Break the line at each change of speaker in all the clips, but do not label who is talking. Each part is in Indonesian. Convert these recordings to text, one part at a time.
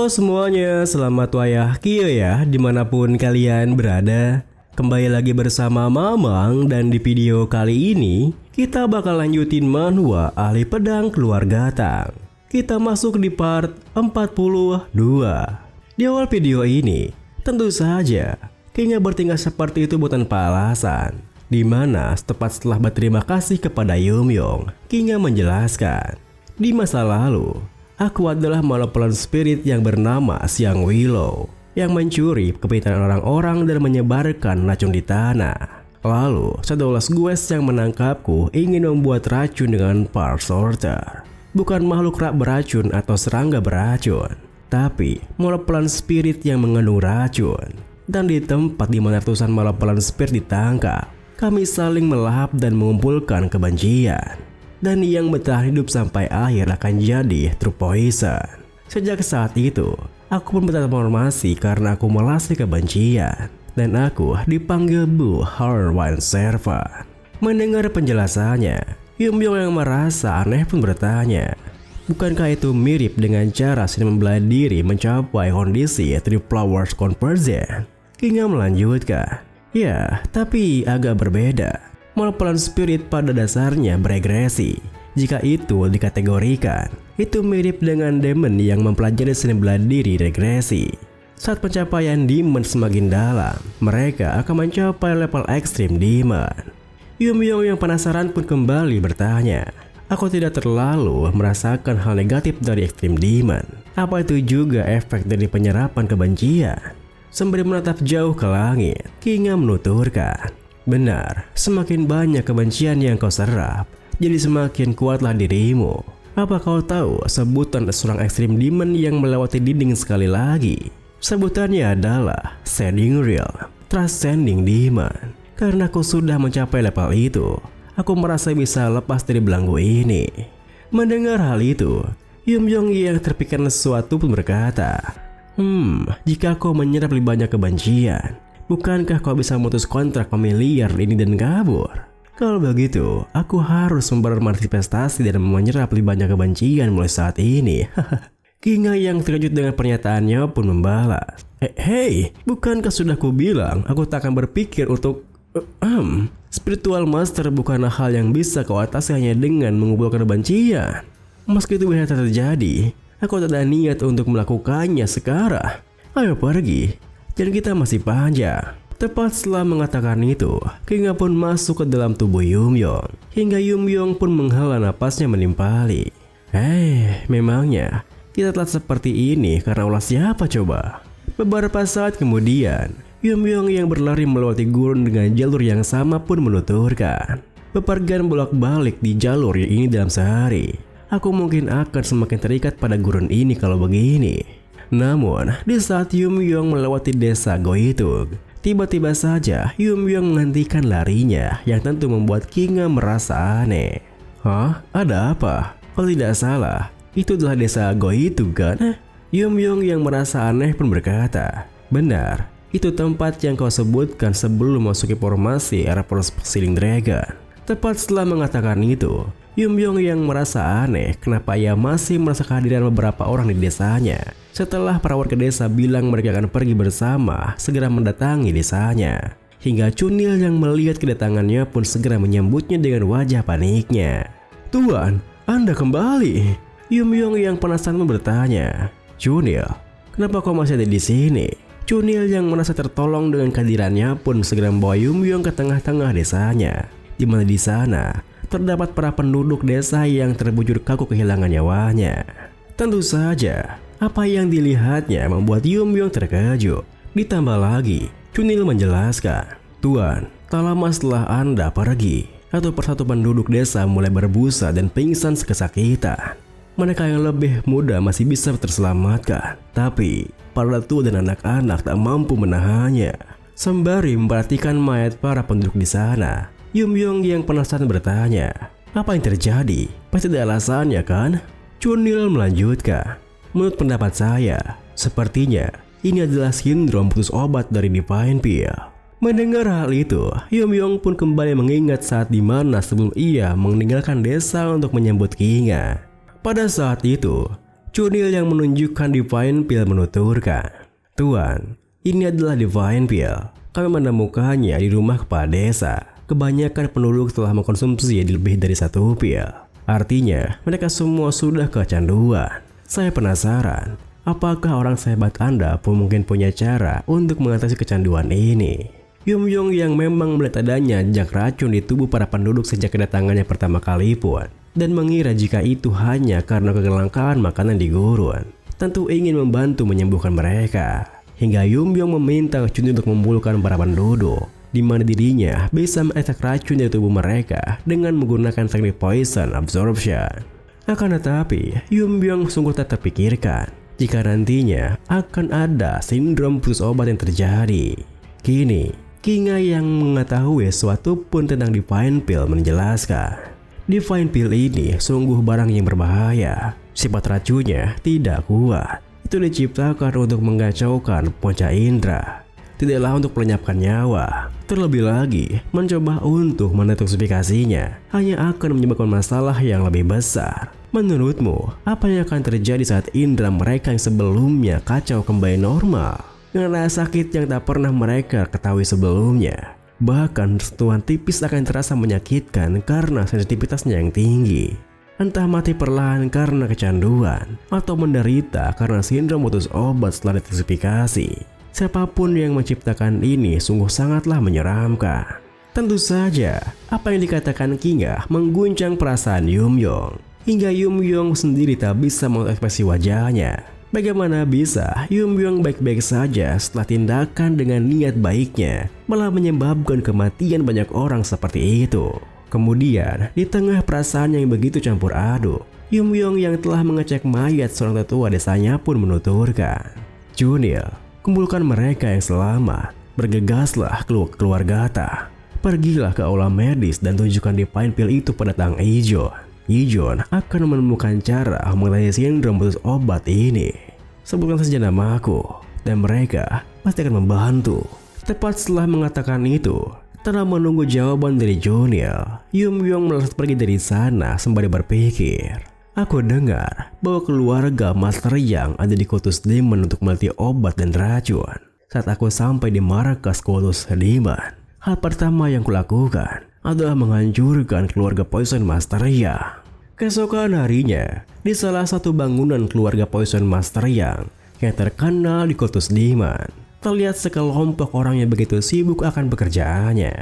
Halo semuanya, selamat wayah Kio ya, dimanapun kalian berada. Kembali lagi bersama Mamang, dan di video kali ini kita bakal lanjutin manhwa Ahli Pedang Keluarga Tang. Kita masuk di part 42. Di awal video ini, tentu saja Kingnya bertingkah seperti itu bukan tanpa alasan. Dimana tepat setelah berterima kasih kepada Yumyong, Kingnya menjelaskan, di masa lalu aku adalah malevolent spirit yang bernama Xiang Willow yang mencuri kepintaran orang-orang dan menyebarkan racun di tanah. Lalu Shadowless Guest yang menangkapku ingin membuat racun dengan Park Sorter. Bukan makhluk rak beracun atau serangga beracun, tapi malevolent spirit yang mengandung racun. Dan di tempat di mana ratusan malevolent spirit ditangkap, kami saling melahap dan mengumpulkan kebencian. Dan yang bertahan hidup sampai akhir akan jadi true poison. Sejak saat itu, aku pun bertransformasi karena aku melasi kebencian. Dan aku dipanggil Bu Harwine Servant. Mendengar penjelasannya, Yumyong yang merasa aneh pun bertanya, bukankah itu mirip dengan cara seni membelah diri mencapai kondisi Three Flowers Conversion? Kingnya melanjutkan, ya, tapi agak berbeda. Malevolent spirit pada dasarnya beregresi. Jika itu dikategorikan, itu mirip dengan demon yang mempelajari seni bela diri regresi. Saat pencapaian demon semakin dalam, mereka akan mencapai level ekstrim demon. Yumyong yang penasaran pun kembali bertanya, aku tidak terlalu merasakan hal negatif dari ekstrim demon. Apa itu juga efek dari penyerapan kebencian? Sembari menatap jauh ke langit, Kingnya menuturkan, benar, semakin banyak kebencian yang kau serap, jadi semakin kuatlah dirimu. Apa kau tahu sebutan seorang ekstrim demon yang melewati dinding sekali lagi? Sebutannya adalah Ascending Realm, Transcending Demon. Karena aku sudah mencapai level itu, aku merasa bisa lepas dari belenggu ini. Mendengar hal itu, Yumyong yang terpikir sesuatu pun berkata, jika kau menyerap lebih banyak kebencian, bukankah kau bisa memutus kontrak familiar ini dan kabur? Kalau begitu, aku harus bermanifestasi dan menyerap lebih banyak kebencian mulai saat ini. Kingnya yang terkejut dengan pernyataannya pun membalas, Hei, bukankah sudah kubilang aku tak akan berpikir untuk... Spiritual Master bukanlah hal yang bisa kau atasi hanya dengan mengumpulkan kebencian. Meski itu bisa terjadi, aku tak ada niat untuk melakukannya sekarang. Ayo pergi, dan kita masih panjang. Tepat setelah mengatakan itu, Kingnya pun masuk ke dalam tubuh Yumyong. Hingga Yumyong pun menghela napasnya menimpali. Memangnya kita telah seperti ini karena ulah siapa coba? Beberapa saat kemudian, Yumyong yang berlari melewati gurun dengan jalur yang sama pun menuturkan, bepergian bolak-balik di jalur ini dalam sehari. Aku mungkin akan semakin terikat pada gurun ini kalau begini. Namun, di saat Yumyong melewati desa Goitug, tiba-tiba saja Yumyong menghentikan larinya yang tentu membuat Kingnya merasa aneh. Hah? Ada apa? Kalau tidak salah, itu adalah desa Goitug kan? Yumyong yang merasa aneh pun berkata, benar, itu tempat yang kau sebutkan sebelum masuki formasi era Sealing Dragon. Tepat setelah mengatakan itu, Yumyong yang merasa aneh kenapa ia masih merasa kehadiran beberapa orang di desanya. Setelah para warga desa bilang mereka akan pergi bersama, segera mendatangi desanya. Hingga Chunil yang melihat kedatangannya pun segera menyambutnya dengan wajah paniknya. Tuan, Anda kembali. Yumyong yang penasaran bertanya, Chunil, kenapa kau masih ada di sini? Chunil yang merasa tertolong dengan kehadirannya pun segera membawa Yumyong ke tengah-tengah desanya, di mana di sana terdapat para penduduk desa yang terbujur kaku kehilangan nyawanya. Tentu saja, apa yang dilihatnya membuat Yumyong terkejut. Ditambah lagi, Chunil menjelaskan, Tuan, tak lama setelah Anda pergi, satu persatu penduduk desa mulai berbusa dan pingsan kesakitan. Mereka yang lebih muda masih bisa terselamatkan, tapi para tua dan anak-anak tak mampu menahannya. Sembari memperhatikan mayat para penduduk di sana, Yumyong yang penasaran bertanya, apa yang terjadi? Pasti ada alasannya kan? Chunil melanjutkan, menurut pendapat saya, sepertinya ini adalah sindrom putus obat dari Divine Pill. Mendengar hal itu, Yumyong pun kembali mengingat saat dimana sebelum ia meninggalkan desa untuk menyambut Kingnya. Pada saat itu, Chunil yang menunjukkan Divine Pill menuturkan, "Tuan, ini adalah Divine Pill. Kami menemukannya di rumah kepala desa. Kebanyakan penduduk telah mengkonsumsi lebih dari 1 pil. Artinya, mereka semua sudah kecanduan. Saya penasaran, apakah orang sehebat Anda pun mungkin punya cara untuk mengatasi kecanduan ini?" Yumyong yang memang melihat adanya jejak racun di tubuh para penduduk sejak kedatangannya pertama kali pun, dan mengira jika itu hanya karena kelangkaan makanan di gurun, tentu ingin membantu menyembuhkan mereka. Hingga Yumyong meminta Chunil untuk mengumpulkan para penduduk, di mana dirinya bisa mengekstrak racun dari tubuh mereka dengan menggunakan teknik poison absorption. Akan tetapi, Yumyong sungguh tak terpikirkan jika nantinya akan ada sindrom putus obat yang terjadi. Kini, Kinga yang mengetahui sesuatu pun tentang Divine Pill menjelaskan, Divine Pill ini sungguh barang yang berbahaya. Sifat racunnya tidak kuat. Itu diciptakan untuk mengacaukan panca indera, tidaklah untuk melenyapkan nyawa. Terlebih lagi, mencoba untuk mendetoksifikasinya hanya akan menyebabkan masalah yang lebih besar. Menurutmu, apa yang akan terjadi saat indera mereka yang sebelumnya kacau kembali normal? Dengan rasa sakit yang tak pernah mereka ketahui sebelumnya. Bahkan sentuhan tipis akan terasa menyakitkan karena sensitivitasnya yang tinggi. Entah mati perlahan karena kecanduan, atau menderita karena sindrom putus obat setelah detoksifikasi. Siapapun yang menciptakan ini sungguh sangatlah menyeramkan. Tentu saja, apa yang dikatakan Kinga mengguncang perasaan Yumyong. Hingga Yumyong sendiri tak bisa mengekspresi wajahnya. Bagaimana bisa Yumyong baik-baik saja setelah tindakan dengan niat baiknya malah menyebabkan kematian banyak orang seperti itu? Kemudian, di tengah perasaan yang begitu campur aduk, Yumyong yang telah mengecek mayat seorang tetua desanya pun menuturkan, "Chunil, kumpulkan mereka yang selamat. Bergegaslah keluar Gata. Pergilah ke aula medis dan tunjukkan Divine Pill itu pada Tang Ijon. Ijon akan menemukan cara mengatasi sindrom putus obat ini. Sebutkan saja namaku, dan mereka pasti akan membantu." Tepat setelah mengatakan itu, tanpa menunggu jawaban dari Chunil, Yumyong melesat pergi dari sana sembari berpikir, "Aku dengar bahwa keluarga Master Yang ada di Kultus Demon untuk meliti obat dan racun. Saat aku sampai di markas Kultus Demon, hal pertama yang kulakukan adalah menghancurkan keluarga Poison Master Yang." Keesokan harinya, di salah satu bangunan keluarga Poison Master yang terkenal di Kultus Demon, terlihat sekelompok orang yang begitu sibuk akan pekerjaannya.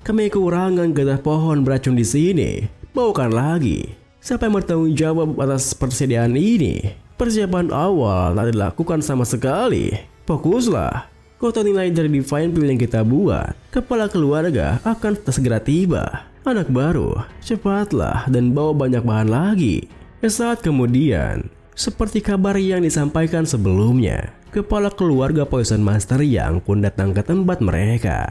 "Kami kekurangan getah pohon beracun di sini. Bawakan lagi. Siapa yang bertanggung jawab atas persediaan ini? Persiapan awal tak dilakukan sama sekali. Fokuslah. Kota nilai dari Divine Pill yang kita buat, kepala keluarga akan segera tiba. Anak baru, cepatlah dan bawa banyak bahan lagi." Saat kemudian, seperti kabar yang disampaikan sebelumnya, kepala keluarga Poison Master yang pun datang ke tempat mereka.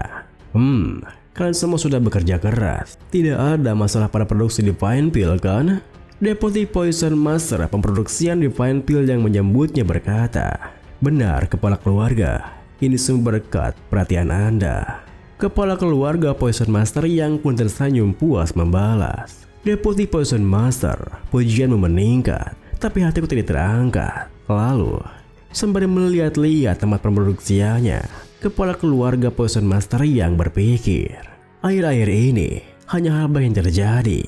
Kalian semua sudah bekerja keras. Tidak ada masalah pada produksi Divine Pill kan?" Deputi Poison Master pemproduksian Divine Pill yang menyambutnya berkata, "Benar, kepala keluarga. Ini semua berkat perhatian Anda." Kepala keluarga Poison Master yang pun tersenyum puas membalas, "Deputi Poison Master, pujianmu meningkat, tapi hatiku tidak terangkat." Lalu, sembari melihat-lihat tempat pemproduksiannya, kepala keluarga Poison Master yang berpikir, akhir-akhir ini hanya hal baik yang terjadi.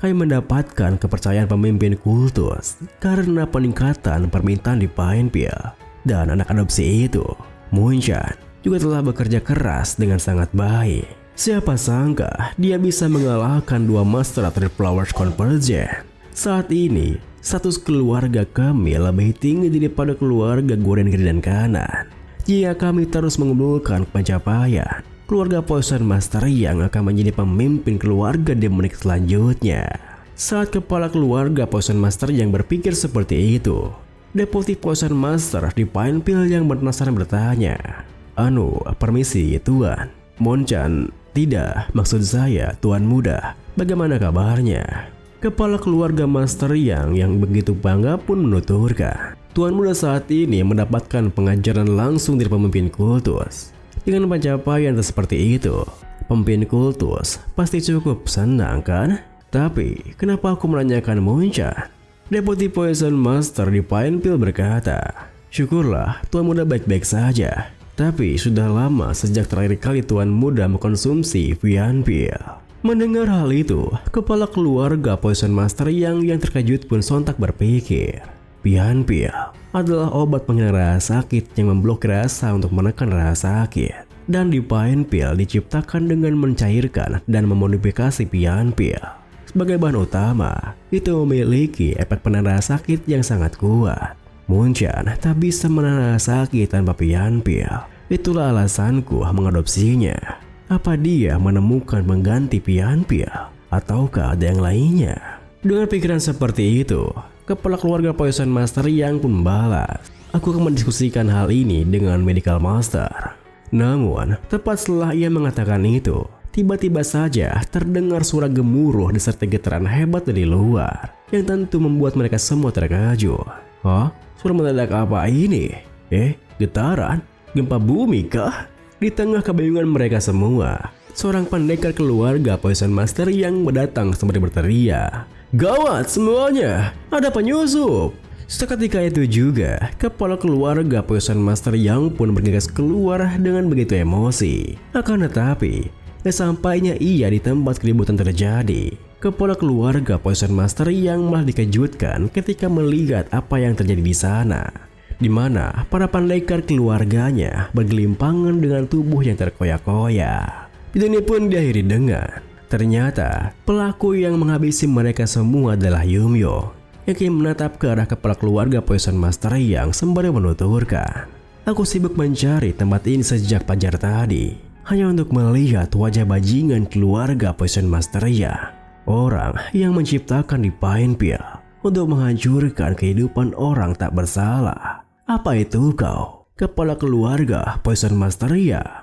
Kami mendapatkan kepercayaan pemimpin kultus karena peningkatan permintaan Divine Pill, dan anak adopsi itu, Moon-chan, juga telah bekerja keras dengan sangat baik. Siapa sangka dia bisa mengalahkan 2 Master Three Flowers Convergence. Saat ini, status keluarga kami lebih tinggi daripada keluarga Goren kiri dan kanan. Jika kami terus mengumpulkan pencapaian, keluarga Poison Master yang akan menjadi pemimpin keluarga demonik selanjutnya. Saat kepala keluarga Poison Master yang berpikir seperti itu, Deputi Poison Master Divine Pill yang penasaran bertanya, Permisi Tuan." "Moon-chan, tidak, maksud saya Tuan muda, bagaimana kabarnya?" Kepala keluarga Master yang begitu bangga pun menuturkan, "Tuan muda saat ini mendapatkan pengajaran langsung dari pemimpin kultus. Dengan pencapaian seperti itu, pemimpin kultus pasti cukup senang kan? Tapi kenapa aku menanyakan Moon-chan? Deputi Poison Master di Pine Pill berkata, "Syukurlah Tuan Muda baik-baik saja. Tapi sudah lama sejak terakhir kali Tuan Muda mengkonsumsi Pian Pill." Mendengar hal itu, kepala keluarga Poison Master yang terkejut pun sontak berpikir, Pian Pill adalah obat penghilang rasa sakit yang memblokir rasa untuk menekan rasa sakit. Dan di Pine Pill diciptakan dengan mencairkan dan memodifikasi Pian Pill. Sebagai bahan utama, itu memiliki efek penahan rasa sakit yang sangat kuat. Munchen tak bisa menahan rasa sakit tanpa Pian Pill. Itulah alasanku mengadopsinya. Apa dia menemukan mengganti Pian Pill? Ataukah ada yang lainnya? Dengan pikiran seperti itu, kepala keluarga Poison Master yang pun membalas, "Aku akan mendiskusikan hal ini dengan Medical Master." Namun, tepat setelah ia mengatakan itu, tiba-tiba saja terdengar suara gemuruh disertai getaran hebat dari luar, yang tentu membuat mereka semua terkejut. "Hah? Suara mendadak apa ini? Getaran? Gempa bumi kah?" Di tengah kebingungan mereka semua, seorang pendekar keluarga Poison Master yang datang sembari berteriak, "Gawat semuanya, ada penyusup!" Seketika itu juga, kepala keluarga Poison Master yang pun bergegas keluar dengan begitu emosi. Akan tetapi, sesampainya ia di tempat keributan terjadi, kepala keluarga Poison Master yang malah dikejutkan ketika melihat apa yang terjadi di sana, di mana para pendekar keluarganya bergelimpangan dengan tubuh yang terkoyak-koyak. Video ini pun diakhiri dengan, ternyata pelaku yang menghabisi mereka semua adalah Yumyo, yang kini menatap ke arah kepala keluarga Poison Master yang sembari menuturkan, "Aku sibuk mencari tempat ini sejak fajar tadi, hanya untuk melihat wajah bajingan keluarga Poison Master ya, orang yang menciptakan di Pine Pill untuk menghancurkan kehidupan orang tak bersalah. Apa itu kau, kepala keluarga Poison Master ya?"